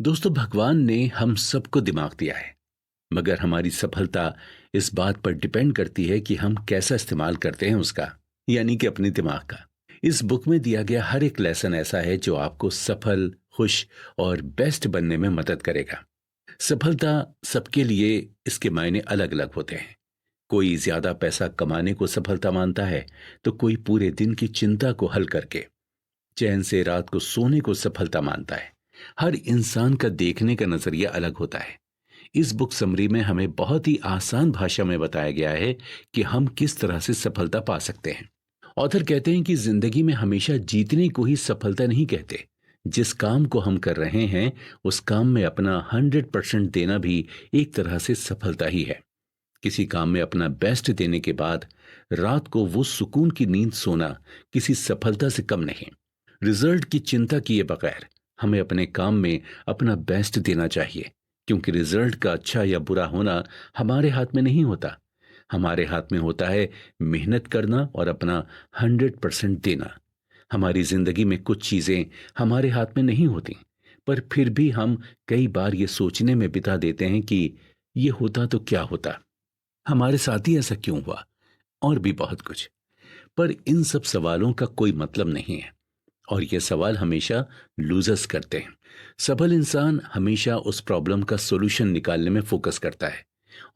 दोस्तों, भगवान ने हम सबको दिमाग दिया है, मगर हमारी सफलता इस बात पर डिपेंड करती है कि हम कैसा इस्तेमाल करते हैं उसका, यानी कि अपने दिमाग का। इस बुक में दिया गया हर एक लेसन ऐसा है जो आपको सफल, खुश और बेस्ट बनने में मदद करेगा। सफलता सबके लिए इसके मायने अलग अलग होते हैं। कोई ज्यादा पैसा कमाने को सफलता मानता है, तो कोई पूरे दिन की चिंता को हल करके चैन से रात को सोने को सफलता मानता है। हर इंसान का देखने का नजरिया अलग होता है। इस बुक समरी में हमें बहुत ही आसान भाषा में बताया गया है कि हम किस तरह से सफलता पा सकते हैं। ऑथर कहते हैं कि जिंदगी में हमेशा जीतने को ही सफलता नहीं कहते। जिस काम को हम कर रहे हैं उस काम में अपना 100% देना भी एक तरह से सफलता ही है। किसी काम में अपना बेस्ट देने के बाद रात को वो सुकून की नींद सोना किसी सफलता से कम नहीं। रिजल्ट की चिंता किए बगैर हमें अपने काम में अपना बेस्ट देना चाहिए, क्योंकि रिजल्ट का अच्छा या बुरा होना हमारे हाथ में नहीं होता। हमारे हाथ में होता है मेहनत करना और अपना 100% देना। हमारी जिंदगी में कुछ चीजें हमारे हाथ में नहीं होती, पर फिर भी हम कई बार ये सोचने में बिता देते हैं कि ये होता तो क्या होता, हमारे साथ ही ऐसा क्यों हुआ, और भी बहुत कुछ। पर इन सब सवालों का कोई मतलब नहीं है, और ये सवाल हमेशा लूजर्स करते हैं। सफल इंसान हमेशा उस प्रॉब्लम का सॉल्यूशन निकालने में फोकस करता है,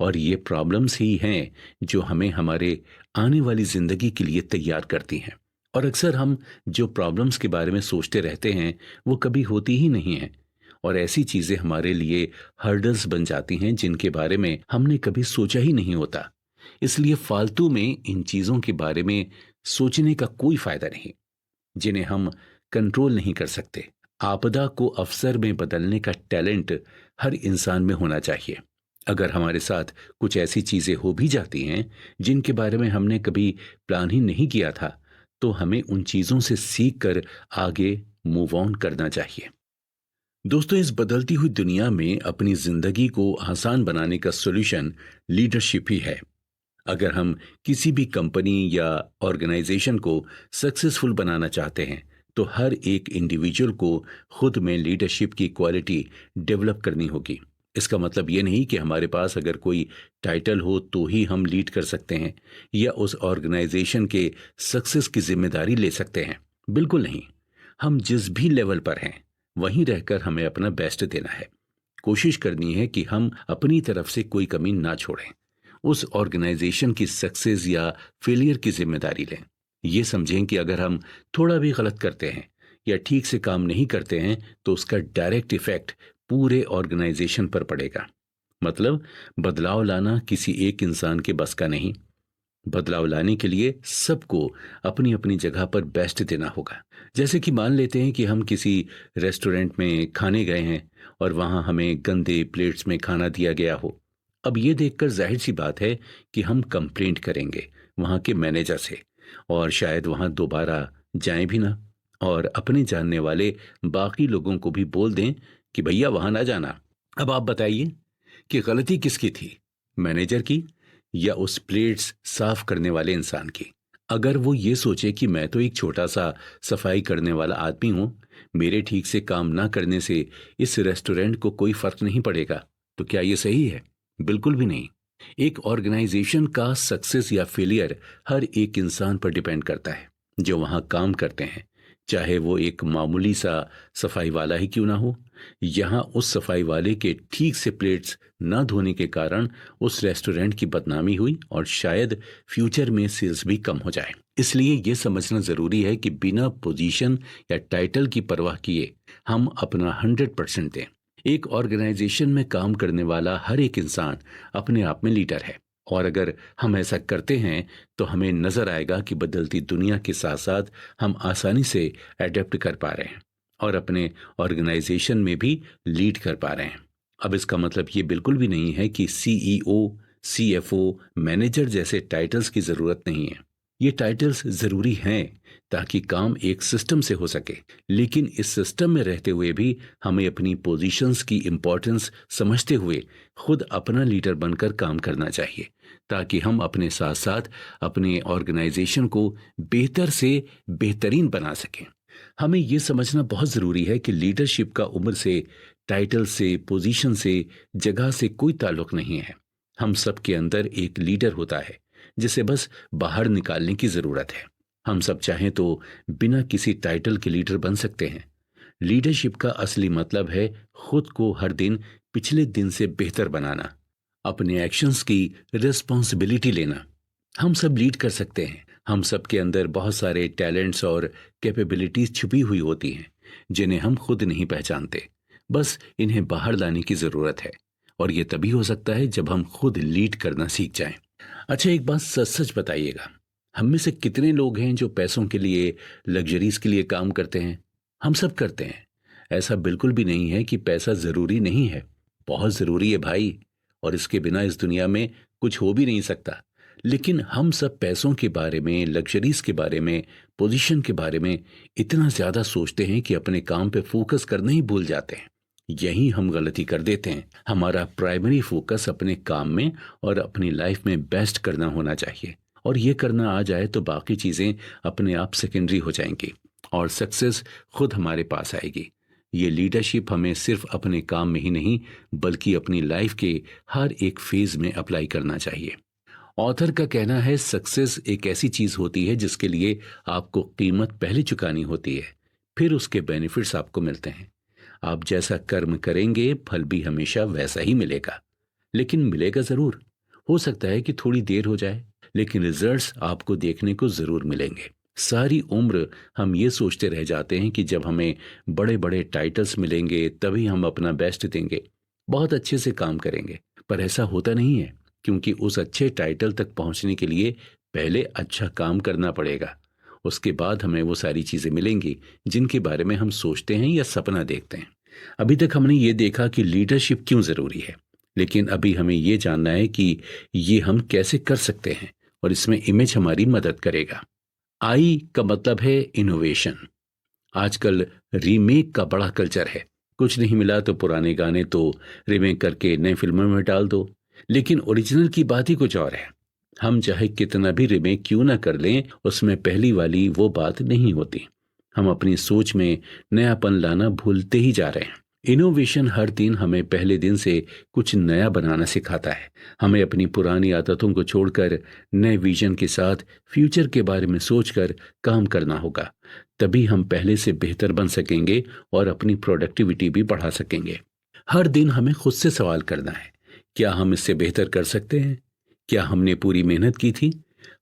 और ये प्रॉब्लम्स ही हैं जो हमें हमारे आने वाली जिंदगी के लिए तैयार करती हैं। और अक्सर हम जो प्रॉब्लम्स के बारे में सोचते रहते हैं वो कभी होती ही नहीं हैं, और ऐसी चीजें हमारे लिए हर्डल्स बन जाती हैं जिनके बारे में हमने कभी सोचा ही नहीं होता। इसलिए फालतू में इन चीजों के बारे में सोचने का कोई फायदा नहीं, जिन्हें हम कंट्रोल नहीं कर सकते। आपदा को अवसर में बदलने का टैलेंट हर इंसान में होना चाहिए। अगर हमारे साथ कुछ ऐसी चीजें हो भी जाती हैं जिनके बारे में हमने कभी प्लान ही नहीं किया था, तो हमें उन चीजों से सीख कर आगे मूव ऑन करना चाहिए। दोस्तों, इस बदलती हुई दुनिया में अपनी जिंदगी को आसान बनाने का सॉल्यूशन लीडरशिप ही है। अगर हम किसी भी कंपनी या ऑर्गेनाइजेशन को सक्सेसफुल बनाना चाहते हैं, तो हर एक इंडिविजुअल को खुद में लीडरशिप की क्वालिटी डेवलप करनी होगी। इसका मतलब ये नहीं कि हमारे पास अगर कोई टाइटल हो तो ही हम लीड कर सकते हैं या उस ऑर्गेनाइजेशन के सक्सेस की जिम्मेदारी ले सकते हैं। बिल्कुल नहीं। हम जिस भी लेवल पर हैं वहीं रहकर हमें अपना बेस्ट देना है। कोशिश करनी है कि हम अपनी तरफ से कोई कमी ना छोड़ें। उस ऑर्गेनाइजेशन की सक्सेस या फेलियर की जिम्मेदारी लें। ये समझें कि अगर हम थोड़ा भी गलत करते हैं या ठीक से काम नहीं करते हैं तो उसका डायरेक्ट इफेक्ट पूरे ऑर्गेनाइजेशन पर पड़ेगा। मतलब, बदलाव लाना किसी एक इंसान के बस का नहीं। बदलाव लाने के लिए सबको अपनी अपनी जगह पर बेस्ट देना होगा। जैसे कि मान लेते हैं कि हम किसी रेस्टोरेंट में खाने गए हैं और वहां हमें गंदे प्लेट्स में खाना दिया गया हो। अब ये देखकर जाहिर सी बात है कि हम कंप्लेंट करेंगे वहां के मैनेजर से, और शायद वहां दोबारा जाएं भी ना, और अपने जानने वाले बाकी लोगों को भी बोल दें कि भैया वहां ना जाना। अब आप बताइए कि गलती किसकी थी, मैनेजर की या उस प्लेट्स साफ करने वाले इंसान की? अगर वो ये सोचे कि मैं तो एक छोटा सा सफाई करने वाला आदमी हूं, मेरे ठीक से काम ना करने से इस रेस्टोरेंट को कोई फर्क नहीं पड़ेगा, तो क्या ये सही है? बिल्कुल भी नहीं। एक ऑर्गेनाइजेशन का सक्सेस या फेलियर हर एक इंसान पर डिपेंड करता है जो वहां काम करते हैं, चाहे वो एक मामूली सा सफाई वाला ही क्यों ना हो। यहाँ उस सफाई वाले के ठीक से प्लेट्स न धोने के कारण उस रेस्टोरेंट की बदनामी हुई और शायद फ्यूचर में सेल्स भी कम हो जाए। इसलिए ये समझना जरूरी है कि बिना पोजीशन या टाइटल की परवाह किए हम अपना 100% दें। एक ऑर्गेनाइजेशन में काम करने वाला हर एक इंसान अपने आप में लीडर है, और अगर हम ऐसा करते हैं तो हमें नजर आएगा कि बदलती दुनिया के साथ साथ हम आसानी से अडेप्ट कर पा रहे हैं और अपने ऑर्गेनाइजेशन में भी लीड कर पा रहे हैं। अब इसका मतलब ये बिल्कुल भी नहीं है कि सीईओ, सीएफओ, मैनेजर जैसे टाइटल्स की जरूरत नहीं है। ये टाइटल्स जरूरी हैं ताकि काम एक सिस्टम से हो सके, लेकिन इस सिस्टम में रहते हुए भी हमें अपनी पोजीशंस की इंपॉर्टेंस समझते हुए खुद अपना लीडर बनकर काम करना चाहिए, ताकि हम अपने साथ साथ अपने ऑर्गेनाइजेशन को बेहतर से बेहतरीन बना सकें। हमें यह समझना बहुत जरूरी है कि लीडरशिप का उम्र से टाइटल से, पोजीशन से, जगह से कोई ताल्लुक नहीं है। हम सब के अंदर एक लीडर होता है जिसे बस बाहर निकालने की जरूरत है। हम सब चाहें तो बिना किसी टाइटल के लीडर बन सकते हैं। लीडरशिप का असली मतलब है खुद को हर दिन पिछले दिन से बेहतर बनाना, अपने एक्शंस की रिस्पॉन्सिबिलिटी लेना। हम सब लीड कर सकते हैं। हम सब के अंदर बहुत सारे टैलेंट्स और कैपेबिलिटीज छुपी हुई होती हैं जिन्हें हम खुद नहीं पहचानते। बस इन्हें बाहर लाने की जरूरत है, और ये तभी हो सकता है जब हम खुद लीड करना सीख जाएं। अच्छा, एक बात सच सच बताइएगा, हम में से कितने लोग हैं जो पैसों के लिए, लग्जरीज के लिए काम करते हैं? हम सब करते हैं। ऐसा बिल्कुल भी नहीं है कि पैसा जरूरी नहीं है, बहुत जरूरी है भाई, और इसके बिना इस दुनिया में कुछ हो भी नहीं सकता। लेकिन हम सब पैसों के बारे में, लग्जरीज के बारे में, पोजीशन के बारे में इतना ज्यादा सोचते हैं कि अपने काम पे फोकस करना ही भूल जाते हैं। यही हम गलती कर देते हैं। हमारा प्राइमरी फोकस अपने काम में और अपनी लाइफ में बेस्ट करना होना चाहिए, और ये करना आ जाए तो बाकी चीजें अपने आप सेकेंडरी हो जाएंगी और सक्सेस खुद हमारे पास आएगी। ये लीडरशिप हमें सिर्फ अपने काम में ही नहीं बल्कि अपनी लाइफ के हर एक फेज में अप्लाई करना चाहिए। ऑथर का कहना है, सक्सेस एक ऐसी चीज होती है जिसके लिए आपको कीमत पहले चुकानी होती है, फिर उसके बेनिफिट्स आपको मिलते हैं। आप जैसा कर्म करेंगे फल भी हमेशा वैसा ही मिलेगा, लेकिन मिलेगा जरूर। हो सकता है कि थोड़ी देर हो जाए, लेकिन रिजल्ट्स आपको देखने को जरूर मिलेंगे। सारी उम्र हम ये सोचते रह जाते हैं कि जब हमें बड़े बड़े टाइटल्स मिलेंगे तभी हम अपना बेस्ट देंगे, बहुत अच्छे से काम करेंगे। पर ऐसा होता नहीं है, क्योंकि उस अच्छे टाइटल तक पहुंचने के लिए पहले अच्छा काम करना पड़ेगा। उसके बाद हमें वो सारी चीजें मिलेंगी जिनके बारे में हम सोचते हैं या सपना देखते हैं। अभी तक हमने ये देखा कि लीडरशिप क्यों जरूरी है, लेकिन अभी हमें ये जानना है कि ये हम कैसे कर सकते हैं और इसमें इमेज हमारी मदद करेगा। आई का मतलब है इनोवेशन। आजकल रीमेक का बड़ा कल्चर है। कुछ नहीं मिला तो पुराने गाने तो रीमेक करके नई फिल्मों में डाल दो, लेकिन ओरिजिनल की बात ही कुछ और है। हम चाहे कितना भी रीमेक क्यों ना कर लें, उसमें पहली वाली वो बात नहीं होती। हम अपनी सोच में नयापन लाना भूलते ही जा रहे हैं। इनोवेशन हर दिन हमें पहले दिन से कुछ नया बनाना सिखाता है। हमें अपनी पुरानी आदतों को छोड़कर नए विजन के साथ फ्यूचर के बारे में सोचकर काम करना होगा। तभी हम पहले से बेहतर बन सकेंगे और अपनी प्रोडक्टिविटी भी बढ़ा सकेंगे। हर दिन हमें खुद से सवाल करना है, क्या हम इससे बेहतर कर सकते हैं? क्या हमने पूरी मेहनत की थी?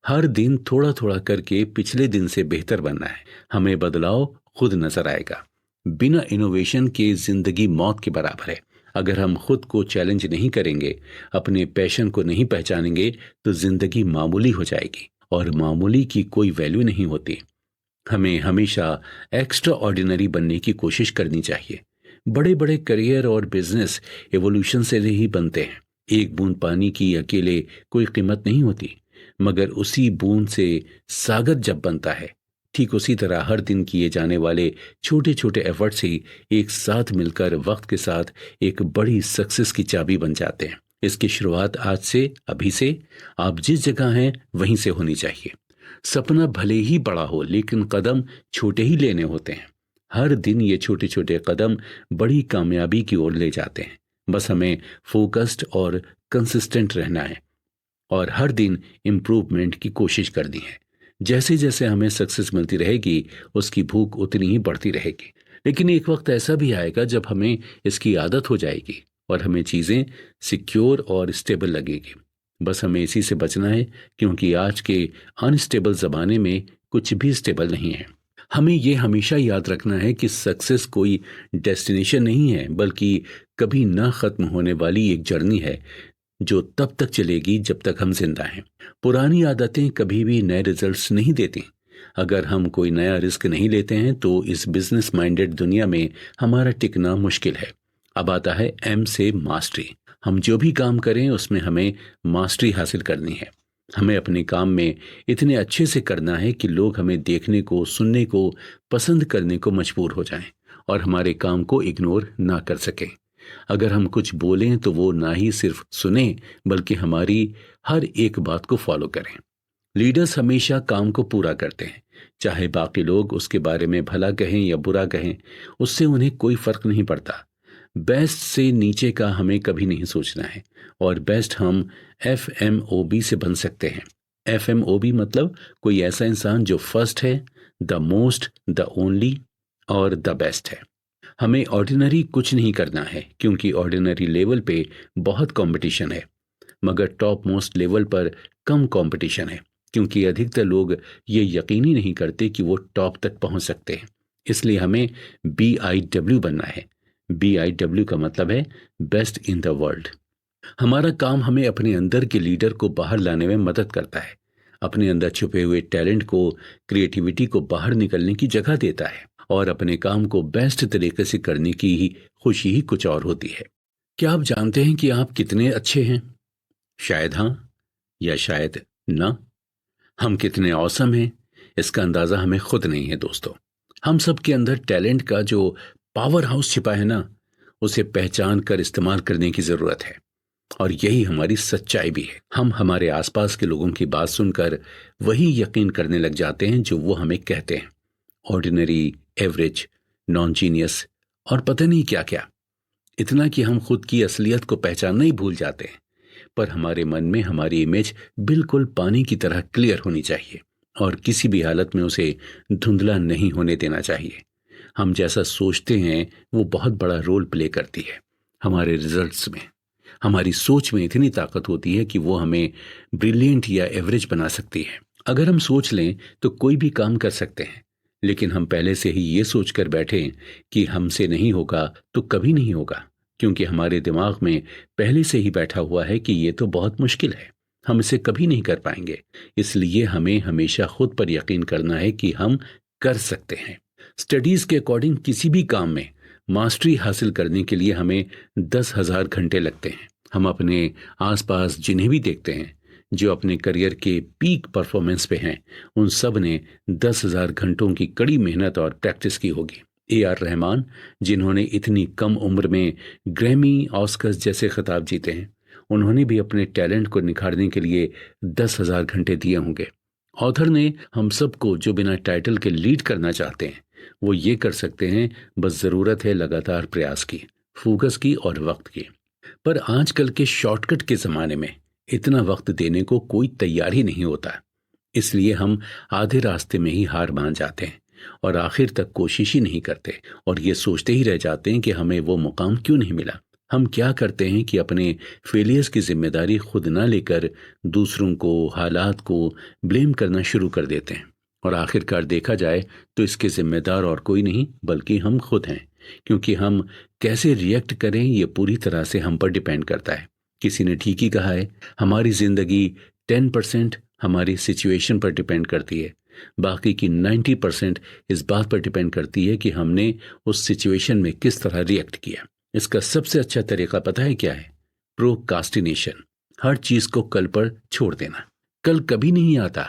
हर दिन थोड़ा थोड़ा करके पिछले दिन से बेहतर बनना है। हमें बदलाव खुद नजर आएगा। बिना इनोवेशन के जिंदगी मौत के बराबर है। अगर हम खुद को चैलेंज नहीं करेंगे, अपने पैशन को नहीं पहचानेंगे, तो जिंदगी मामूली हो जाएगी, और मामूली की कोई वैल्यू नहीं होती। हमें हमेशा एक्स्ट्रा ऑर्डिनरी बनने की कोशिश करनी चाहिए। बड़े बड़े करियर और बिजनेस एवोल्यूशन से ही बनते हैं। एक बूंद पानी की अकेले कोई कीमत नहीं होती, मगर उसी बूंद से सागर जब बनता है, ठीक उसी तरह हर दिन किए जाने वाले छोटे छोटे एफर्ट्स ही एक साथ मिलकर वक्त के साथ एक बड़ी सक्सेस की चाबी बन जाते हैं। इसकी शुरुआत आज से, अभी से। आप जिस जगह हैं वहीं से होनी चाहिए। सपना भले ही बड़ा हो, लेकिन कदम छोटे ही लेने होते हैं। हर दिन ये छोटे छोटे कदम बड़ी कामयाबी की ओर ले जाते हैं। बस हमें फोकस्ड और कंसिस्टेंट रहना है और हर दिन इम्प्रूवमेंट की कोशिश करनी है। जैसे जैसे हमें सक्सेस मिलती रहेगी, उसकी भूख उतनी ही बढ़ती रहेगी। लेकिन एक वक्त ऐसा भी आएगा जब हमें इसकी आदत हो जाएगी और हमें चीज़ें सिक्योर और स्टेबल लगेगी। बस हमें इसी से बचना है, क्योंकि आज के अनस्टेबल ज़माने में कुछ भी स्टेबल नहीं है। हमें ये हमेशा याद रखना है कि सक्सेस कोई डेस्टिनेशन नहीं है, बल्कि कभी ना खत्म होने वाली एक जर्नी है जो तब तक चलेगी जब तक हम जिंदा हैं। पुरानी आदतें कभी भी नए रिजल्ट्स नहीं देती। अगर हम कोई नया रिस्क नहीं लेते हैं तो इस बिजनेस माइंडेड दुनिया में हमारा टिकना मुश्किल है। अब आता है एम से मास्टरी। हम जो भी काम करें उसमें हमें मास्टरी हासिल करनी है। हमें अपने काम में इतने अच्छे से करना है कि लोग हमें देखने को, सुनने को, पसंद करने को मजबूर हो जाएं और हमारे काम को इग्नोर ना कर सकें। अगर हम कुछ बोलें तो वो ना ही सिर्फ सुने, बल्कि हमारी हर एक बात को फॉलो करें। लीडर्स हमेशा काम को पूरा करते हैं, चाहे बाकी लोग उसके बारे में भला कहें या बुरा कहें, उससे उन्हें कोई फर्क नहीं पड़ता। बेस्ट से नीचे का हमें कभी नहीं सोचना है, और बेस्ट हम FMOB से बन सकते हैं। FMOB मतलब कोई ऐसा इंसान जो फर्स्ट है, द मोस्ट, द ओनली और द बेस्ट है। हमें ऑर्डिनरी कुछ नहीं करना है, क्योंकि ऑर्डिनरी लेवल पे बहुत कंपटीशन है, मगर टॉप मोस्ट लेवल पर कम कंपटीशन है, क्योंकि अधिकतर लोग ये यकीनी नहीं करते कि वो टॉप तक पहुंच सकते हैं। इसलिए हमें BIW बनना है। BIW का मतलब है बेस्ट इन द वर्ल्ड। हमारा काम हमें अपने अंदर के लीडर को बाहर लाने में मदद करता है, अपने अंदर छुपे हुए टैलेंट को, क्रिएटिविटी को बाहर निकलने की जगह देता है, और अपने काम को बेस्ट तरीके से करने की ही खुशी ही कुछ और होती है। क्या आप जानते हैं कि आप कितने अच्छे हैं? शायद हाँ, या शायद ना। हम कितने औसम हैं, इसका अंदाजा हमें खुद नहीं है दोस्तों। हम सब के अंदर टैलेंट का जो पावर हाउस छिपा है ना, उसे पहचान कर इस्तेमाल करने की जरूरत है, और यही हमारी सच्चाई भी है। हम हमारे आसपास के लोगों की बात सुनकर वही यकीन करने लग जाते हैं जो वो हमें कहते हैं, ऑर्डिनरी, एवरेज, नॉन जीनियस और पता नहीं क्या क्या। इतना कि हम खुद की असलियत को पहचानना ही भूल जाते हैं। पर हमारे मन में हमारी इमेज बिल्कुल पानी की तरह क्लियर होनी चाहिए, और किसी भी हालत में उसे धुंधला नहीं होने देना चाहिए। हम जैसा सोचते हैं वो बहुत बड़ा रोल प्ले करती है हमारे रिजल्ट्स में। हमारी सोच में इतनी ताकत होती है कि वो हमें ब्रिलियंट या एवरेज बना सकती है। अगर हम सोच लें तो कोई भी काम कर सकते हैं, लेकिन हम पहले से ही ये सोच कर बैठे कि हमसे नहीं होगा तो कभी नहीं होगा, क्योंकि हमारे दिमाग में पहले से ही बैठा हुआ है कि ये तो बहुत मुश्किल है, हम इसे कभी नहीं कर पाएंगे। इसलिए हमें हमेशा खुद पर यकीन करना है कि हम कर सकते हैं। स्टडीज के अकॉर्डिंग किसी भी काम में मास्टरी हासिल करने के लिए हमें 10,000 घंटे लगते हैं। हम अपने आसपास जिन्हें भी देखते हैं जो अपने करियर के पीक परफॉर्मेंस पे हैं, उन सब ने 10,000 घंटों की कड़ी मेहनत और प्रैक्टिस की होगी। AR रहमान, जिन्होंने इतनी कम उम्र में ग्रैमी, ऑस्कर्स जैसे खिताब जीते हैं, उन्होंने भी अपने टैलेंट को निखारने के लिए 10,000 घंटे दिए होंगे। ऑथर ने हम सबको जो बिना टाइटल के लीड करना चाहते हैं वो ये कर सकते हैं, बस ज़रूरत है लगातार प्रयास की, फोकस की और वक्त की। पर आजकल के शॉर्टकट के ज़माने में इतना वक्त देने को कोई तैयार ही नहीं होता। इसलिए हम आधे रास्ते में ही हार मान जाते हैं और आखिर तक कोशिश ही नहीं करते, और ये सोचते ही रह जाते हैं कि हमें वो मुकाम क्यों नहीं मिला। हम क्या करते हैं कि अपने फेलियर्स की जिम्मेदारी खुद ना लेकर दूसरों को, हालात को ब्लेम करना शुरू कर देते हैं, और आखिरकार देखा जाए तो इसके जिम्मेदार और कोई नहीं बल्कि हम खुद हैं, क्योंकि हम कैसे रिएक्ट करें ये पूरी तरह से हम पर डिपेंड करता है। किसी ने ठीक ही कहा है, हमारी जिंदगी 10% हमारी सिचुएशन पर डिपेंड करती है, बाकी की 90% इस बात पर डिपेंड करती है कि हमने उस सिचुएशन में किस तरह रिएक्ट किया। इसका सबसे अच्छा तरीका पता है क्या है? प्रोकास्टिनेशन। हर चीज को कल पर छोड़ देना। कल कभी नहीं आता,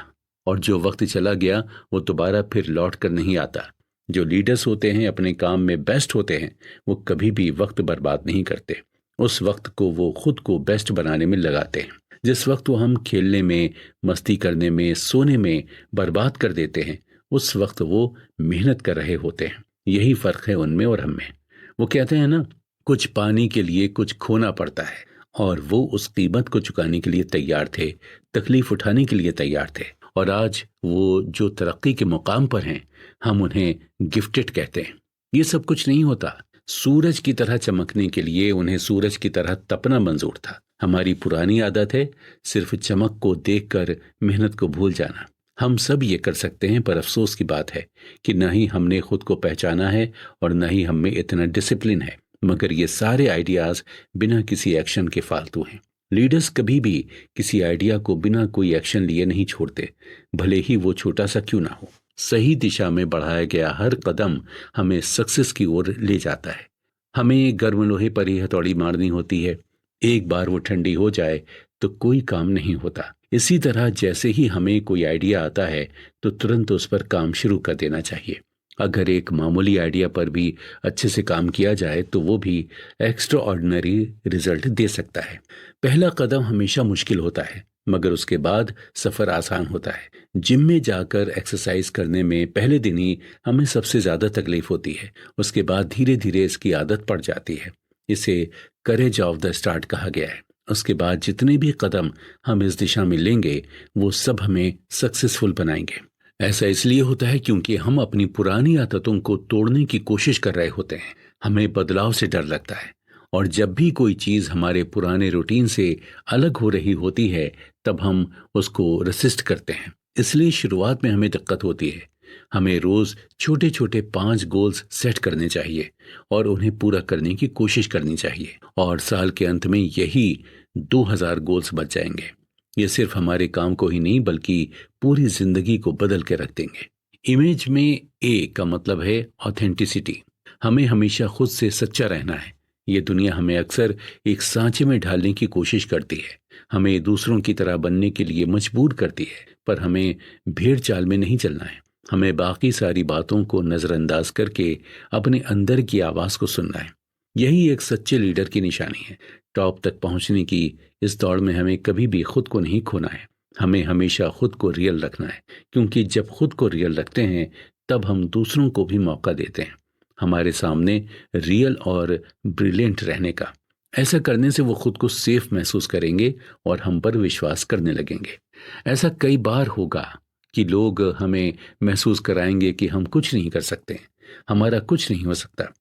और जो वक्त चला गया वो दोबारा फिर लौट कर नहीं आता। जो लीडर्स होते हैं, अपने काम में बेस्ट होते हैं, वो कभी भी वक्त बर्बाद नहीं करते। उस वक्त को वो खुद को बेस्ट बनाने में लगाते हैं। जिस वक्त वो हम खेलने में, मस्ती करने में, सोने में बर्बाद कर देते हैं, उस वक्त वो मेहनत कर रहे होते हैं। यही फर्क है उनमें और हम में। वो कहते हैं ना, कुछ पाने के लिए कुछ खोना पड़ता है, और वो उस कीमत को चुकाने के लिए तैयार थे, तकलीफ उठाने के लिए तैयार थे, और आज वो जो तरक्की के मुकाम पर हैं, हम उन्हें गिफ्टेड कहते हैं। ये सब कुछ नहीं होता। सूरज की तरह चमकने के लिए उन्हें सूरज की तरह तपना मंजूर था। हमारी पुरानी आदत है सिर्फ चमक को देखकर मेहनत को भूल जाना। हम सब ये कर सकते हैं, पर अफसोस की बात है कि न ही हमने खुद को पहचाना है और न ही हम में इतना डिसिप्लिन है। मगर ये सारे आइडियाज बिना किसी एक्शन के फालतू हैं। लीडर्स कभी भी किसी आइडिया को बिना कोई एक्शन लिए नहीं छोड़ते, भले ही वो छोटा सा क्यों ना हो। सही दिशा में बढ़ाया गया हर कदम हमें सक्सेस की ओर ले जाता है। हमें गर्म लोहे पर ही हथौड़ी मारनी होती है। एक बार वो ठंडी हो जाए तो कोई काम नहीं होता। इसी तरह जैसे ही हमें कोई आइडिया आता है तो तुरंत उस पर काम शुरू कर देना चाहिए। अगर एक मामूली आइडिया पर भी अच्छे से काम किया जाए तो वो भी एक्स्ट्रा ऑर्डिनरी रिजल्ट दे सकता है। पहला कदम हमेशा मुश्किल होता है, मगर उसके बाद सफ़र आसान होता है। जिम में जाकर एक्सरसाइज करने में पहले दिन ही हमें सबसे ज़्यादा तकलीफ होती है, उसके बाद धीरे धीरे इसकी आदत पड़ जाती है। इसे करेज ऑफ द स्टार्ट कहा गया है। उसके बाद जितने भी कदम हम इस दिशा में लेंगे वो सब हमें सक्सेसफुल बनाएंगे। ऐसा इसलिए होता है क्योंकि हम अपनी पुरानी आदतों को तोड़ने की कोशिश कर रहे होते हैं। हमें बदलाव से डर लगता है, और जब भी कोई चीज़ हमारे पुराने रूटीन से अलग हो रही होती है तब हम उसको रेसिस्ट करते हैं। इसलिए शुरुआत में हमें दिक्कत होती है। हमें रोज़ छोटे छोटे 5 गोल्स सेट करने चाहिए और उन्हें पूरा करने की कोशिश करनी चाहिए, और साल के अंत में यही 2000 गोल्स बच जाएंगे। ये सिर्फ हमारे काम को ही नहीं बल्कि पूरी जिंदगी को बदल के रख देंगे। इमेज में ए का मतलब है ऑथेंटिसिटी। हमें हमेशा खुद से सच्चा रहना है। ये दुनिया हमें अक्सर एक सांचे में ढालने की कोशिश करती है, हमें दूसरों की तरह बनने के लिए मजबूर करती है, पर हमें भेड़ चाल में नहीं चलना है। हमें बाकी सारी बातों को नज़रअंदाज करके अपने अंदर की आवाज़ को सुनना है। यही एक सच्चे लीडर की निशानी है। टॉप तक पहुंचने की इस दौड़ में हमें कभी भी खुद को नहीं खोना है। हमें हमेशा खुद को रियल रखना है, क्योंकि जब खुद को रियल रखते हैं तब हम दूसरों को भी मौका देते हैं हमारे सामने रियल और ब्रिलियंट रहने का। ऐसा करने से वो खुद को सेफ महसूस करेंगे और हम पर विश्वास करने लगेंगे। ऐसा कई बार होगा कि लोग हमें महसूस कराएंगे कि हम कुछ नहीं कर सकते, हमारा कुछ नहीं हो सकता।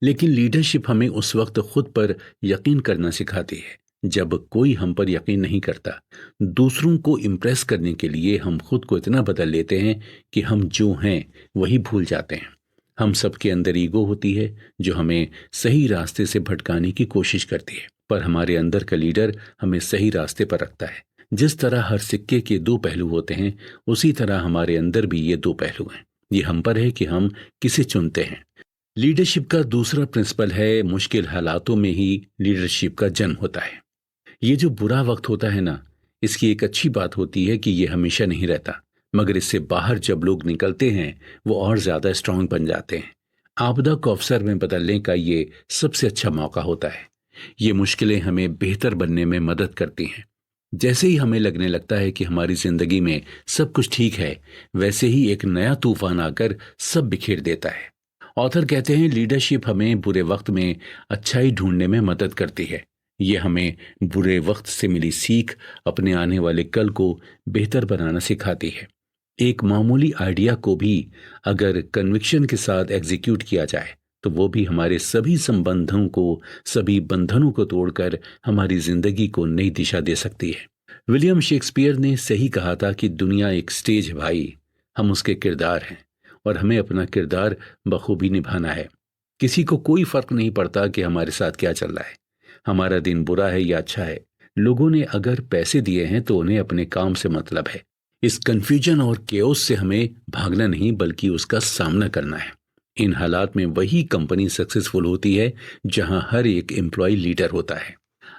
लेकिन लीडरशिप हमें उस वक्त खुद पर यकीन करना सिखाती है जब कोई हम पर यकीन नहीं करता। दूसरों को इम्प्रेस करने के लिए हम खुद को इतना बदल लेते हैं कि हम जो हैं वही भूल जाते हैं। हम सबके अंदर ईगो होती है जो हमें सही रास्ते से भटकाने की कोशिश करती है, पर हमारे अंदर का लीडर हमें सही रास्ते पर रखता है। जिस तरह हर सिक्के के 2 पहलू होते हैं, उसी तरह हमारे अंदर भी ये 2 पहलू हैं। ये हम पर है कि हम किसे चुनते हैं। लीडरशिप का दूसरा प्रिंसिपल है, मुश्किल हालातों में ही लीडरशिप का जन्म होता है। ये जो बुरा वक्त होता है ना, इसकी एक अच्छी बात होती है कि ये हमेशा नहीं रहता, मगर इससे बाहर जब लोग निकलते हैं वो और ज्यादा स्ट्रांग बन जाते हैं। आपदा को अवसर में बदलने का ये सबसे अच्छा मौका होता है। ये मुश्किलें हमें बेहतर बनने में मदद करती हैं। जैसे ही हमें लगने लगता है कि हमारी जिंदगी में सब कुछ ठीक है, वैसे ही एक नया तूफान आकर सब बिखेर देता है। ऑथर कहते हैं लीडरशिप हमें बुरे वक्त में अच्छाई ढूंढने में मदद करती है। ये हमें बुरे वक्त से मिली सीख अपने आने वाले कल को बेहतर बनाना सिखाती है। एक मामूली आइडिया को भी अगर कन्विक्शन के साथ एग्जीक्यूट किया जाए तो वो भी हमारे सभी संबंधों को, सभी बंधनों को तोड़कर हमारी जिंदगी को नई दिशा दे सकती है। विलियम शेक्सपियर ने सही कहा था कि दुनिया एक स्टेज है भाई, हम उसके किरदार हैं और हमें अपना किरदार बखूबी निभाना है। किसी को कोई फर्क नहीं पड़ता कि हमारे साथ क्या चल रहा है, हमारा दिन बुरा है या अच्छा है। लोगों ने अगर पैसे दिए हैं तो उन्हें अपने काम से मतलब है। इस कंफ्यूजन और केओस से हमें भागना नहीं बल्कि उसका सामना करना है। इन हालात में वही कंपनी सक्सेसफुल होती है जहां हर एक एम्प्लॉय लीडर होता है।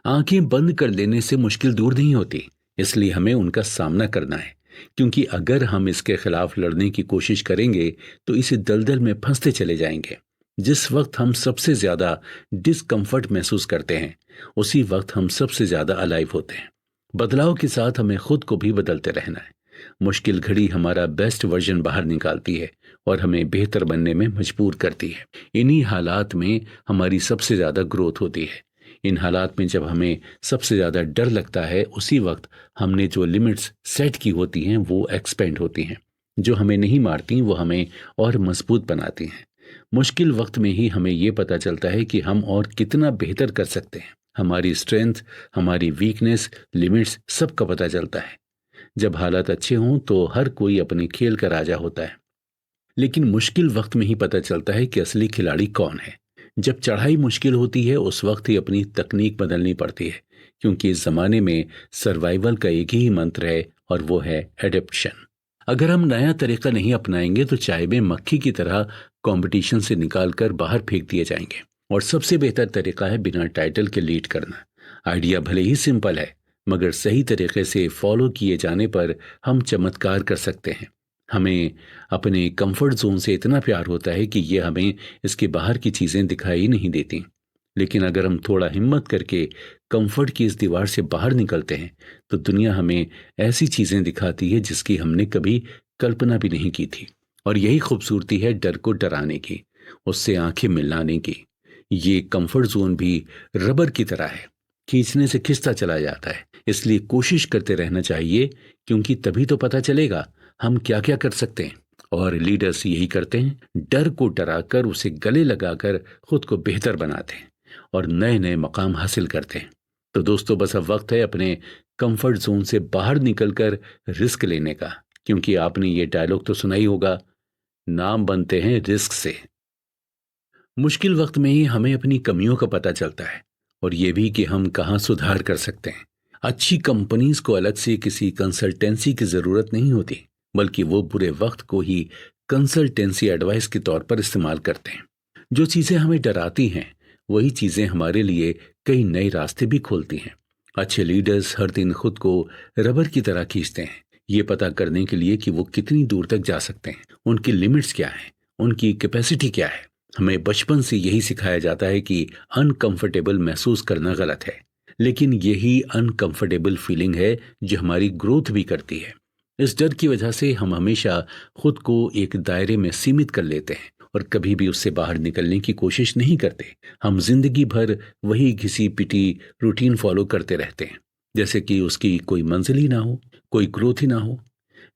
आंखें बंद कर लेने से मुश्किल दूर नहीं होती, इसलिए हमें उनका सामना करना है, क्योंकि अगर हम इसके खिलाफ लड़ने की कोशिश करेंगे तो इस दलदल में फंसते चले जाएंगे। जिस वक्त हम सबसे ज्यादा डिस्कम्फर्ट महसूस करते हैं उसी वक्त हम सबसे ज्यादा अलाइव होते हैं। बदलाव के साथ हमें खुद को भी बदलते रहना है। मुश्किल घड़ी हमारा बेस्ट वर्जन बाहर निकालती है और हमें बेहतर बनने में मजबूर करती है। इन्हीं हालात में हमारी सबसे ज्यादा ग्रोथ होती है। इन हालात में जब हमें सबसे ज्यादा डर लगता है उसी वक्त हमने जो लिमिट्स सेट की होती हैं वो एक्सपेंड होती हैं। जो हमें नहीं मारती वो हमें और मजबूत बनाती हैं। मुश्किल वक्त में ही हमें ये पता चलता है कि हम और कितना बेहतर कर सकते हैं। हमारी स्ट्रेंथ, हमारी वीकनेस, लिमिट्स सबका पता चलता है। जब हालात अच्छे हों तो हर कोई अपने खेल का राजा होता है, लेकिन मुश्किल वक्त में ही पता चलता है कि असली खिलाड़ी कौन है। जब चढ़ाई मुश्किल होती है उस वक्त ही अपनी तकनीक बदलनी पड़ती है, क्योंकि इस जमाने में सर्वाइवल का एक ही मंत्र है और वो है एडेप्शन। अगर हम नया तरीका नहीं अपनाएंगे तो चाय में मक्खी की तरह कंपटीशन से निकालकर बाहर फेंक दिए जाएंगे। और सबसे बेहतर तरीका है बिना टाइटल के लीड करना। आइडिया भले ही सिंपल है मगर सही तरीके से फॉलो किए जाने पर हम चमत्कार कर सकते हैं। हमें अपने कंफर्ट जोन से इतना प्यार होता है कि ये हमें इसके बाहर की चीजें दिखाई नहीं देती, लेकिन अगर हम थोड़ा हिम्मत करके कंफर्ट की इस दीवार से बाहर निकलते हैं तो दुनिया हमें ऐसी चीजें दिखाती है जिसकी हमने कभी कल्पना भी नहीं की थी। और यही खूबसूरती है डर को डराने की, उससे आंखें मिलाने की। ये कंफर्ट जोन भी रबर की तरह है, खींचने से खिंचता चला जाता है। इसलिए कोशिश करते रहना चाहिए, क्योंकि तभी तो पता चलेगा हम क्या क्या कर सकते हैं। और लीडर्स यही करते हैं, डर को डराकर उसे गले लगाकर खुद को बेहतर बनाते हैं और नए नए मकाम हासिल करते हैं। तो दोस्तों, बस अब वक्त है अपने कंफर्ट जोन से बाहर निकलकर रिस्क लेने का, क्योंकि आपने ये डायलॉग तो सुना ही होगा, नाम बनते हैं रिस्क से। मुश्किल वक्त में ही हमें अपनी कमियों का पता चलता है और ये भी कि हम कहाँ सुधार कर सकते हैं। अच्छी कंपनीज को अलग से किसी कंसल्टेंसी की जरूरत नहीं होती, बल्कि वो बुरे वक्त को ही कंसल्टेंसी एडवाइस के तौर पर इस्तेमाल करते हैं। जो चीजें हमें डराती हैं, वही चीजें हमारे लिए कई नए रास्ते भी खोलती हैं। अच्छे लीडर्स हर दिन खुद को रबर की तरह खींचते हैं, ये पता करने के लिए कि वो कितनी दूर तक जा सकते हैं, उनकी लिमिट्स क्या हैं, उनकी कैपेसिटी क्या है। हमें बचपन से यही सिखाया जाता है कि अनकंफर्टेबल महसूस करना गलत है, लेकिन यही अनकंफर्टेबल फीलिंग है जो हमारी ग्रोथ भी करती है। इस डर की वजह से हम हमेशा खुद को एक दायरे में सीमित कर लेते हैं और कभी भी उससे बाहर निकलने की कोशिश नहीं करते। हम जिंदगी भर वही घिसी पिटी रूटीन फॉलो करते रहते हैं, जैसे कि उसकी कोई मंजिल ही ना हो, कोई ग्रोथ ही ना हो।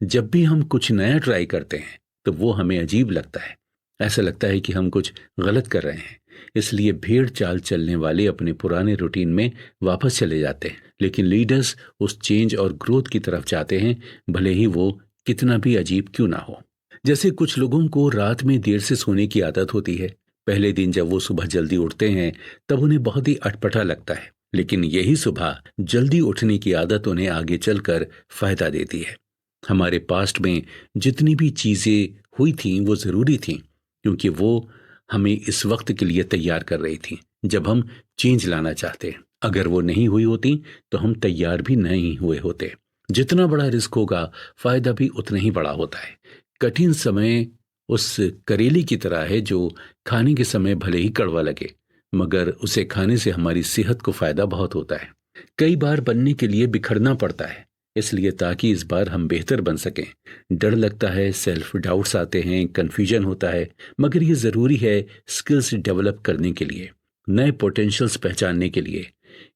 जब भी हम कुछ नया ट्राई करते हैं तो वो हमें अजीब लगता है, ऐसा लगता है कि हम कुछ गलत कर रहे हैं। इसलिए भेड़ चाल चलने वाले अपने पुराने रूटीन में वापस चले जाते हैं, लेकिन लीडर्स उस चेंज और ग्रोथ की तरफ जाते हैं, भले ही वो कितना भी अजीब क्यों ना हो। जैसे कुछ लोगों को रात में देर से सोने की आदत होती है। पहले दिन जब वो सुबह जल्दी उठते हैं तब उन्हें बहुत ही अटपटा लगता है, लेकिन यही सुबह जल्दी उठने की आदत उन्हें आगे चलकर फायदा देती है। हमारे पास्ट में जितनी भी चीजें हुई थीं वो जरूरी थीं, क्योंकि वो हमें इस वक्त के लिए तैयार कर रही थी जब हम चेंज लाना चाहते। अगर वो नहीं हुई होती तो हम तैयार भी नहीं हुए होते। जितना बड़ा रिस्क होगा, फायदा भी उतना ही बड़ा होता है। कठिन समय उस करेले की तरह है जो खाने के समय भले ही कड़वा लगे, मगर उसे खाने से हमारी सेहत को फायदा बहुत होता है। कई बार बनने के लिए बिखरना पड़ता है, इसलिए ताकि इस बार हम बेहतर बन सकें। डर लगता है, सेल्फ डाउट्स आते हैं, कंफ्यूजन होता है, मगर ये ज़रूरी है स्किल्स डेवलप करने के लिए, नए पोटेंशियल्स पहचानने के लिए।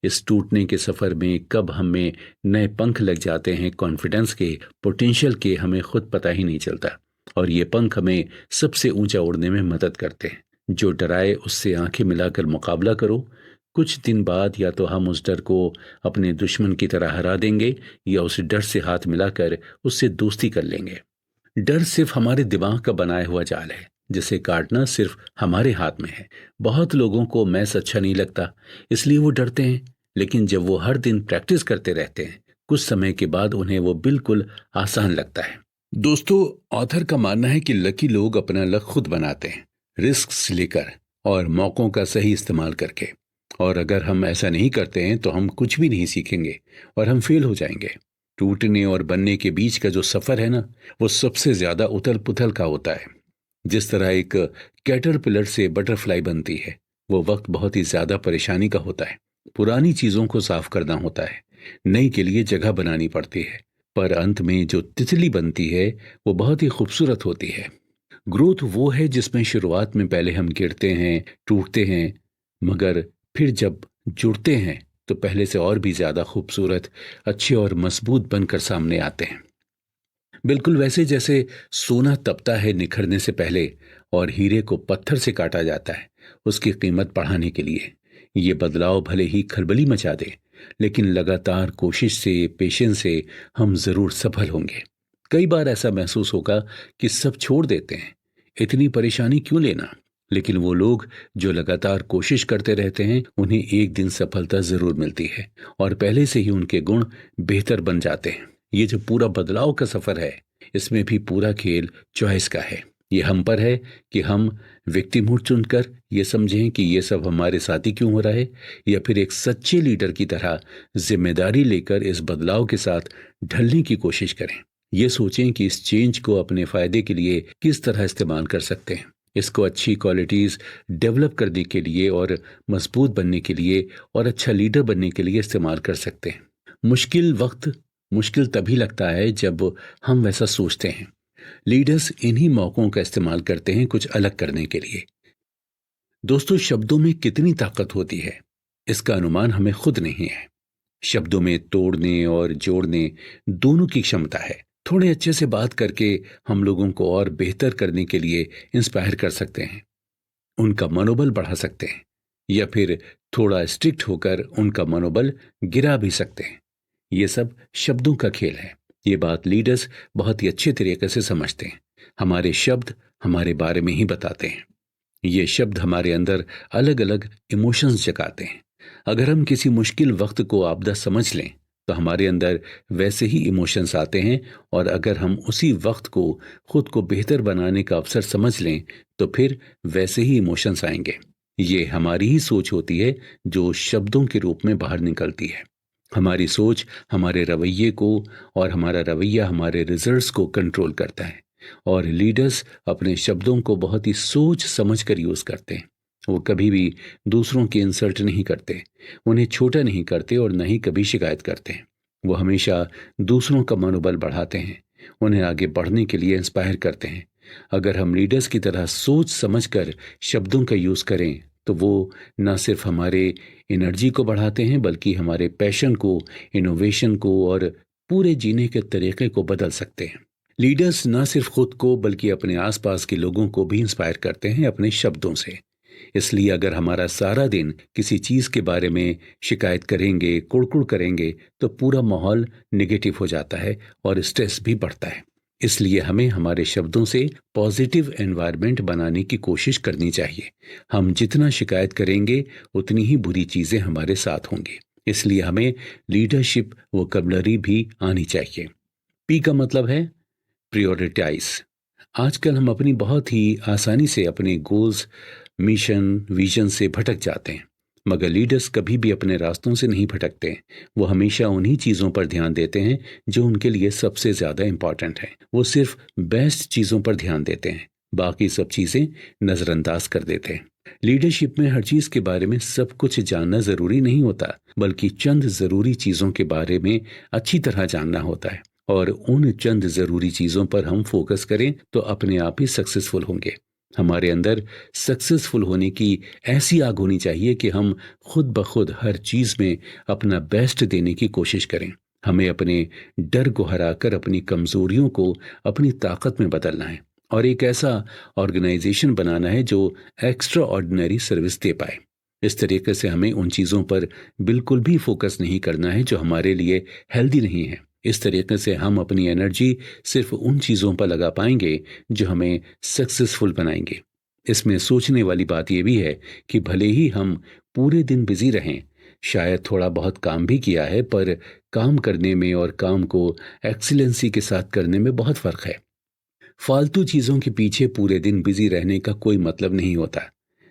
इस टूटने के सफ़र में कब हमें नए पंख लग जाते हैं कॉन्फिडेंस के, पोटेंशियल के, हमें खुद पता ही नहीं चलता। और ये पंख हमें सबसे ऊंचा उड़ने में मदद करते हैं। जो डराए उससे आंखें मिलाकर मुकाबला करो। कुछ दिन बाद या तो हम उस डर को अपने दुश्मन की तरह हरा देंगे, या उस डर से हाथ मिलाकर उससे दोस्ती कर लेंगे। डर सिर्फ हमारे दिमाग का बनाया हुआ जाल है, जिसे काटना सिर्फ हमारे हाथ में है। बहुत लोगों को मैथ्स अच्छा नहीं लगता, इसलिए वो डरते हैं, लेकिन जब वो हर दिन प्रैक्टिस करते रहते हैं, कुछ समय के बाद उन्हें वो बिल्कुल आसान लगता है। दोस्तों, ऑथर का मानना है कि लकी लोग अपना लक खुद बनाते हैं, रिस्क लेकर और मौकों का सही इस्तेमाल करके। और अगर हम ऐसा नहीं करते हैं तो हम कुछ भी नहीं सीखेंगे और हम फेल हो जाएंगे। टूटने और बनने के बीच का जो सफर है ना, वो सबसे ज्यादा उथल पुथल का होता है। जिस तरह एक कैटरपिलर से बटरफ्लाई बनती है, वो वक्त बहुत ही ज्यादा परेशानी का होता है। पुरानी चीजों को साफ करना होता है, नई के लिए जगह बनानी पड़ती है, पर अंत में जो तितली बनती है वो बहुत ही खूबसूरत होती है। ग्रोथ वो है जिसमें शुरुआत में पहले हम गिरते हैं, टूटते हैं, मगर फिर जब जुड़ते हैं तो पहले से और भी ज्यादा खूबसूरत, अच्छे और मजबूत बनकर सामने आते हैं। बिल्कुल वैसे जैसे सोना तपता है निखरने से पहले और हीरे को पत्थर से काटा जाता है उसकी कीमत बढ़ाने के लिए। ये बदलाव भले ही खलबली मचा दे, लेकिन लगातार कोशिश से, पेशेंस से हम जरूर सफल होंगे। कई बार ऐसा महसूस होगा कि सब छोड़ देते हैं, इतनी परेशानी क्यों लेना, लेकिन वो लोग जो लगातार कोशिश करते रहते हैं उन्हें एक दिन सफलता जरूर मिलती है और पहले से ही उनके गुण बेहतर बन जाते हैं। ये जो पूरा बदलाव का सफर है, इसमें भी पूरा खेल चॉइस का है। ये हम पर है कि हम विक्टिमहुड चुनकर ये समझें कि ये सब हमारे साथ ही क्यों हो रहा है, या फिर एक सच्चे लीडर की तरह जिम्मेदारी लेकर इस बदलाव के साथ ढलने की कोशिश करें। ये सोचें कि इस चेंज को अपने फायदे के लिए किस तरह इस्तेमाल कर सकते हैं, इसको अच्छी क्वालिटीज डेवलप करने के लिए और मजबूत बनने के लिए और अच्छा लीडर बनने के लिए इस्तेमाल कर सकते हैं। मुश्किल वक्त मुश्किल तभी लगता है जब हम वैसा सोचते हैं। लीडर्स इन्हीं मौकों का इस्तेमाल करते हैं कुछ अलग करने के लिए। दोस्तों, शब्दों में कितनी ताकत होती है इसका अनुमान हमें खुद नहीं है। शब्दों में तोड़ने और जोड़ने दोनों की क्षमता है। थोड़े अच्छे से बात करके हम लोगों को और बेहतर करने के लिए इंस्पायर कर सकते हैं, उनका मनोबल बढ़ा सकते हैं, या फिर थोड़ा स्ट्रिक्ट होकर उनका मनोबल गिरा भी सकते हैं। ये सब शब्दों का खेल है। ये बात लीडर्स बहुत ही अच्छे तरीके से समझते हैं। हमारे शब्द हमारे बारे में ही बताते हैं। ये शब्द हमारे अंदर अलग अलग इमोशंस जगाते हैं। अगर हम किसी मुश्किल वक्त को आपदा समझ लें तो हमारे अंदर वैसे ही इमोशंस आते हैं, और अगर हम उसी वक्त को खुद को बेहतर बनाने का अवसर समझ लें तो फिर वैसे ही इमोशंस आएंगे। ये हमारी ही सोच होती है जो शब्दों के रूप में बाहर निकलती है। हमारी सोच हमारे रवैये को, और हमारा रवैया हमारे रिजल्ट्स को कंट्रोल करता है। और लीडर्स अपने शब्दों को बहुत ही सोच समझ कर यूज करते हैं। वो कभी भी दूसरों की इंसल्ट नहीं करते, उन्हें छोटा नहीं करते और न ही कभी शिकायत करते हैं। वो हमेशा दूसरों का मनोबल बढ़ाते हैं, उन्हें आगे बढ़ने के लिए इंस्पायर करते हैं। अगर हम लीडर्स की तरह सोच समझकर शब्दों का यूज करें तो वो न सिर्फ हमारे एनर्जी को बढ़ाते हैं बल्कि हमारे पैशन को, इनोवेशन को और पूरे जीने के तरीके को बदल सकते हैं। लीडर्स न सिर्फ खुद को बल्कि अपने आसपास के लोगों को भी इंस्पायर करते हैं अपने शब्दों से। इसलिए अगर हमारा सारा दिन किसी चीज के बारे में शिकायत करेंगे, कुड़कुड़ करेंगे, तो पूरा माहौल नेगेटिव हो जाता है और स्ट्रेस भी बढ़ता है। इसलिए हमें हमारे शब्दों से पॉजिटिव एनवायरनमेंट बनाने की कोशिश करनी चाहिए। हम जितना शिकायत करेंगे उतनी ही बुरी चीजें हमारे साथ होंगी। इसलिए हमें लीडरशिप वोकैबुलरी भी आनी चाहिए। पी का मतलब है प्रियोरिटाइज। आजकल हम अपनी बहुत ही आसानी से अपने गोल्स, मिशन, विजन से भटक जाते हैं, मगर लीडर्स कभी भी अपने रास्तों से नहीं भटकते। वो हमेशा उन्हीं चीज़ों पर ध्यान देते हैं जो उनके लिए सबसे ज़्यादा इम्पॉर्टेंट है। वो सिर्फ बेस्ट चीज़ों पर ध्यान देते हैं, बाकी सब चीज़ें नज़रअंदाज कर देते हैं। लीडरशिप में हर चीज़ के बारे में सब कुछ जानना ज़रूरी नहीं होता, बल्कि चंद ज़रूरी चीज़ों के बारे में अच्छी तरह जानना होता है। और उन चंद ज़रूरी चीज़ों पर हम फोकस करें तो अपने आप ही सक्सेसफुल होंगे। हमारे अंदर सक्सेसफुल होने की ऐसी आग होनी चाहिए कि हम खुद ब खुद हर चीज़ में अपना बेस्ट देने की कोशिश करें। हमें अपने डर को हराकर अपनी कमज़ोरियों को अपनी ताकत में बदलना है, और एक ऐसा ऑर्गेनाइजेशन बनाना है जो एक्स्ट्रा ऑर्डिनरी सर्विस दे पाए। इस तरीके से हमें उन चीज़ों पर बिल्कुल भी फोकस नहीं करना है जो हमारे लिए हेल्दी नहीं है। इस तरीके से हम अपनी एनर्जी सिर्फ उन चीज़ों पर लगा पाएंगे जो हमें सक्सेसफुल बनाएंगे। इसमें सोचने वाली बात यह भी है कि भले ही हम पूरे दिन बिजी रहें, शायद थोड़ा बहुत काम भी किया है, पर काम करने में और काम को एक्सीलेंसी के साथ करने में बहुत फ़र्क है। फालतू चीज़ों के पीछे पूरे दिन बिजी रहने का कोई मतलब नहीं होता।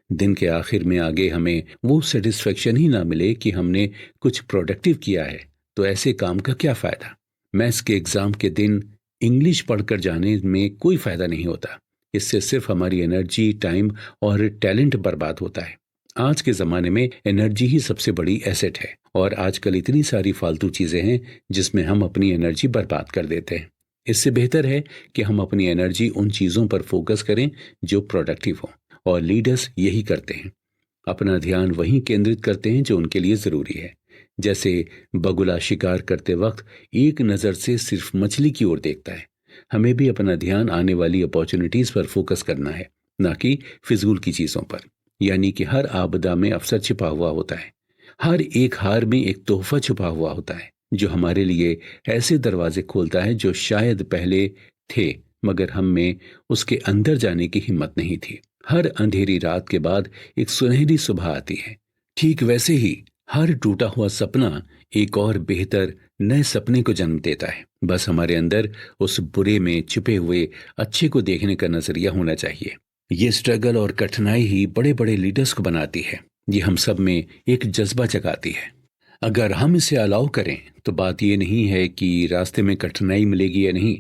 दिन के आखिर में आगे हमें वो सेटिस्फेक्शन ही ना मिले कि हमने कुछ प्रोडक्टिव किया है, तो ऐसे काम का क्या फ़ायदा। मैथ्स के एग्ज़ाम के दिन इंग्लिश पढ़कर जाने में कोई फ़ायदा नहीं होता। इससे सिर्फ हमारी एनर्जी, टाइम और टैलेंट बर्बाद होता है। आज के ज़माने में एनर्जी ही सबसे बड़ी एसेट है, और आजकल इतनी सारी फालतू चीज़ें हैं जिसमें हम अपनी एनर्जी बर्बाद कर देते हैं। इससे बेहतर है कि हम अपनी एनर्जी उन चीज़ों पर फोकस करें जो प्रोडक्टिव हों, और लीडर्स यही करते हैं। अपना ध्यान वहीं केंद्रित करते हैं जो उनके लिए ज़रूरी है। जैसे बगुला शिकार करते वक्त एक नज़र से सिर्फ मछली की ओर देखता है, हमें भी अपना ध्यान आने वाली अपॉर्चुनिटीज़ पर फोकस करना है, ना कि फिजूल की चीज़ों पर। यानी कि हर आपदा में अवसर छिपा हुआ होता है, हर एक हार में एक तोहफा छुपा हुआ होता है जो हमारे लिए ऐसे दरवाजे खोलता है जो शायद पहले थे, मगर हम में उसके अंदर जाने की हिम्मत नहीं थी। हर अंधेरी रात के बाद एक सुनहरी सुबह आती है। ठीक वैसे ही हर टूटा हुआ सपना एक और बेहतर नए सपने को जन्म देता है। बस हमारे अंदर उस बुरे में छिपे हुए अच्छे को देखने का नजरिया होना चाहिए। ये स्ट्रगल और कठिनाई ही बड़े बड़े लीडर्स को बनाती है। ये हम सब में एक जज्बा जगाती है। अगर हम इसे अलाउ करें तो बात ये नहीं है कि रास्ते में कठिनाई मिलेगी या नहीं।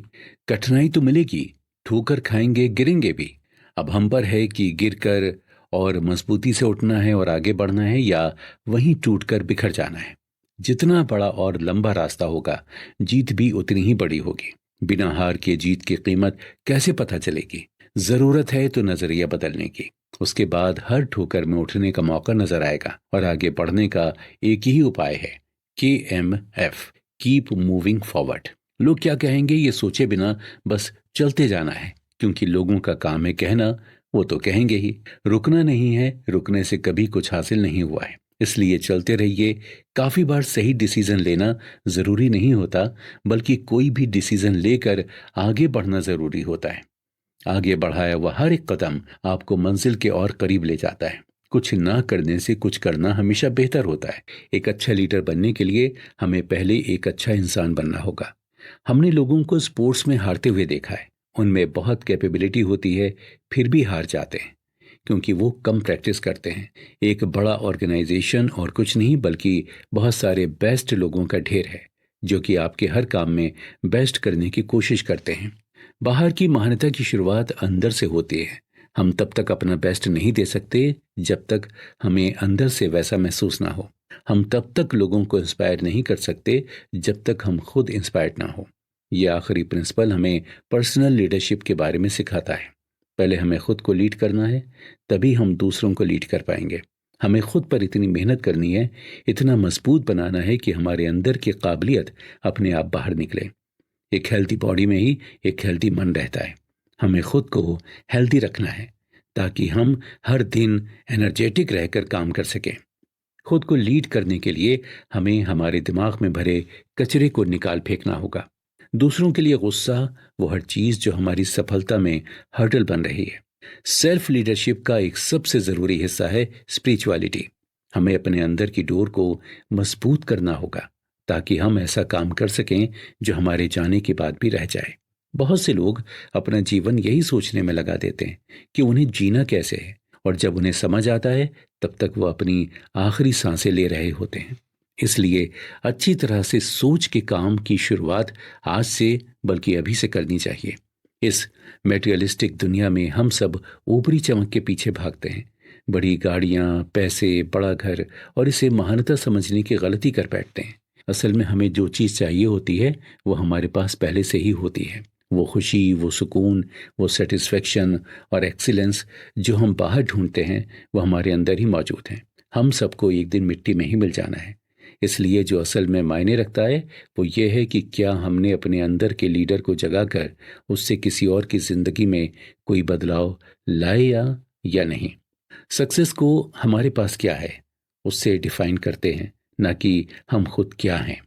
कठिनाई तो मिलेगी, ठोकर खाएंगे, गिरेंगे भी। अब हम पर है कि गिरकर और मजबूती से उठना है और आगे बढ़ना है, या वहीं टूटकर बिखर जाना है। जितना बड़ा और लंबा रास्ता होगा, जीत भी उतनी ही बड़ी होगी। बिना हार के जीत की कीमत कैसे पता चलेगी? जरूरत है तो नजरिया बदलने की। उसके बाद हर ठोकर में उठने का मौका नजर आएगा और आगे बढ़ने का एक ही उपाय है, KMF, कीप मूविंग फॉरवर्ड। लोग क्या कहेंगे ये सोचे बिना बस चलते जाना है, क्योंकि लोगों का काम है कहना, वो तो कहेंगे ही। रुकना नहीं है, रुकने से कभी कुछ हासिल नहीं हुआ है, इसलिए चलते रहिए। काफी बार सही डिसीजन लेना जरूरी नहीं होता, बल्कि कोई भी डिसीजन लेकर आगे बढ़ना जरूरी होता है। आगे बढ़ाया हुआ हर एक कदम आपको मंजिल के और करीब ले जाता है। कुछ ना करने से कुछ करना हमेशा बेहतर होता है। एक अच्छा लीडर बनने के लिए हमें पहले एक अच्छा इंसान बनना होगा। हमने लोगों को स्पोर्ट्स में हारते हुए देखा है। उनमें बहुत कैपेबिलिटी होती है, फिर भी हार जाते हैं, क्योंकि वो कम प्रैक्टिस करते हैं। एक बड़ा ऑर्गेनाइजेशन और कुछ नहीं बल्कि बहुत सारे बेस्ट लोगों का ढेर है, जो कि आपके हर काम में बेस्ट करने की कोशिश करते हैं। बाहर की महानता की शुरुआत अंदर से होती है। हम तब तक अपना बेस्ट नहीं दे सकते जब तक हमें अंदर से वैसा महसूस ना हो। हम तब तक लोगों को इंस्पायर नहीं कर सकते जब तक हम खुद इंस्पायर्ड ना हो। ये आखिरी प्रिंसिपल हमें पर्सनल लीडरशिप के बारे में सिखाता है। पहले हमें खुद को लीड करना है, तभी हम दूसरों को लीड कर पाएंगे। हमें खुद पर इतनी मेहनत करनी है, इतना मजबूत बनाना है कि हमारे अंदर की काबिलियत अपने आप बाहर निकले। एक हेल्दी बॉडी में ही एक हेल्दी मन रहता है। हमें खुद को हेल्दी रखना है ताकि हम हर दिन एनर्जेटिक रहकर काम कर सकें। खुद को लीड करने के लिए हमें हमारे दिमाग में भरे कचरे को निकाल फेंकना होगा। दूसरों के लिए गुस्सा, वो हर चीज जो हमारी सफलता में हर्डल बन रही है। सेल्फ लीडरशिप का एक सबसे जरूरी हिस्सा है स्पिरिचुअलिटी। हमें अपने अंदर की डोर को मजबूत करना होगा ताकि हम ऐसा काम कर सकें जो हमारे जाने के बाद भी रह जाए। बहुत से लोग अपना जीवन यही सोचने में लगा देते हैं कि उन्हें जीना कैसे है, और जब उन्हें समझ आता है तब तक वो अपनी आखिरी सांसें ले रहे होते हैं। इसलिए अच्छी तरह से सोच के काम की शुरुआत आज से बल्कि अभी से करनी चाहिए। इस मेटेरियलिस्टिक दुनिया में हम सब ऊपरी चमक के पीछे भागते हैं। बड़ी गाड़ियां, पैसे, बड़ा घर, और इसे महानता समझने की गलती कर बैठते हैं। असल में हमें जो चीज़ चाहिए होती है वो हमारे पास पहले से ही होती है। वो खुशी, वो सुकून, वो सेटिस्फेक्शन और एक्सीलेंस जो हम बाहर ढूंढते हैं वो हमारे अंदर ही मौजूद हैं। हम सबको एक दिन मिट्टी में ही मिल जाना है। इसलिए जो असल में मायने रखता है वो ये है कि क्या हमने अपने अंदर के लीडर को जगाकर उससे किसी और की ज़िंदगी में कोई बदलाव लाए या नहीं। सक्सेस को हमारे पास क्या है उससे डिफाइन करते हैं, ना कि हम खुद क्या हैं।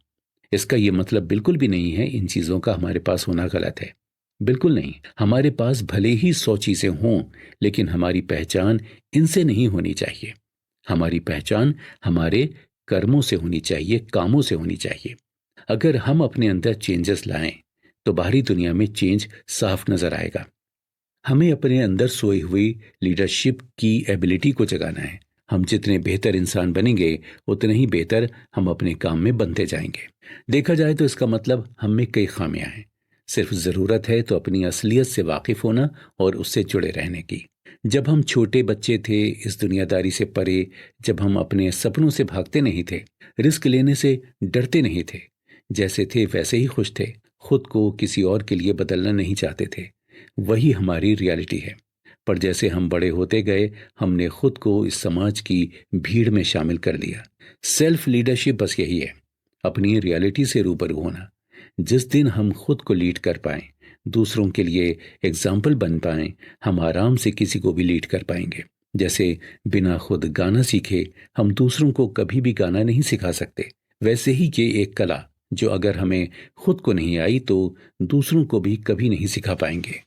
इसका ये मतलब बिल्कुल भी नहीं है इन चीज़ों का हमारे पास होना गलत है। बिल्कुल नहीं। हमारे पास भले ही 100 चीज़ें हों, लेकिन हमारी पहचान इनसे नहीं होनी चाहिए। हमारी पहचान हमारे कर्मों से होनी चाहिए, कामों से होनी चाहिए। अगर हम अपने अंदर चेंजेस लाएं तो बाहरी दुनिया में चेंज साफ नजर आएगा। हमें अपने अंदर सोई हुई लीडरशिप की एबिलिटी को जगाना है। हम जितने बेहतर इंसान बनेंगे उतने ही बेहतर हम अपने काम में बनते जाएंगे। देखा जाए तो इसका मतलब हम में कई खामियां हैं। सिर्फ ज़रूरत है तो अपनी असलियत से वाकिफ होना और उससे जुड़े रहने की। जब हम छोटे बच्चे थे, इस दुनियादारी से परे, जब हम अपने सपनों से भागते नहीं थे, रिस्क लेने से डरते नहीं थे, जैसे थे वैसे ही खुश थे, खुद को किसी और के लिए बदलना नहीं चाहते थे, वही हमारी रियलिटी है। पर जैसे हम बड़े होते गए, हमने खुद को इस समाज की भीड़ में शामिल कर लिया। सेल्फ लीडरशिप बस यही है, अपनी रियलिटी से रूबरू होना। जिस दिन हम खुद को लीड कर पाएं, दूसरों के लिए एग्जाम्पल बन पाएं, हम आराम से किसी को भी लीड कर पाएंगे। जैसे बिना खुद गाना सीखे हम दूसरों को कभी भी गाना नहीं सिखा सकते, वैसे ही ये एक कला जो अगर हमें खुद को नहीं आई तो दूसरों को भी कभी नहीं सिखा पाएंगे।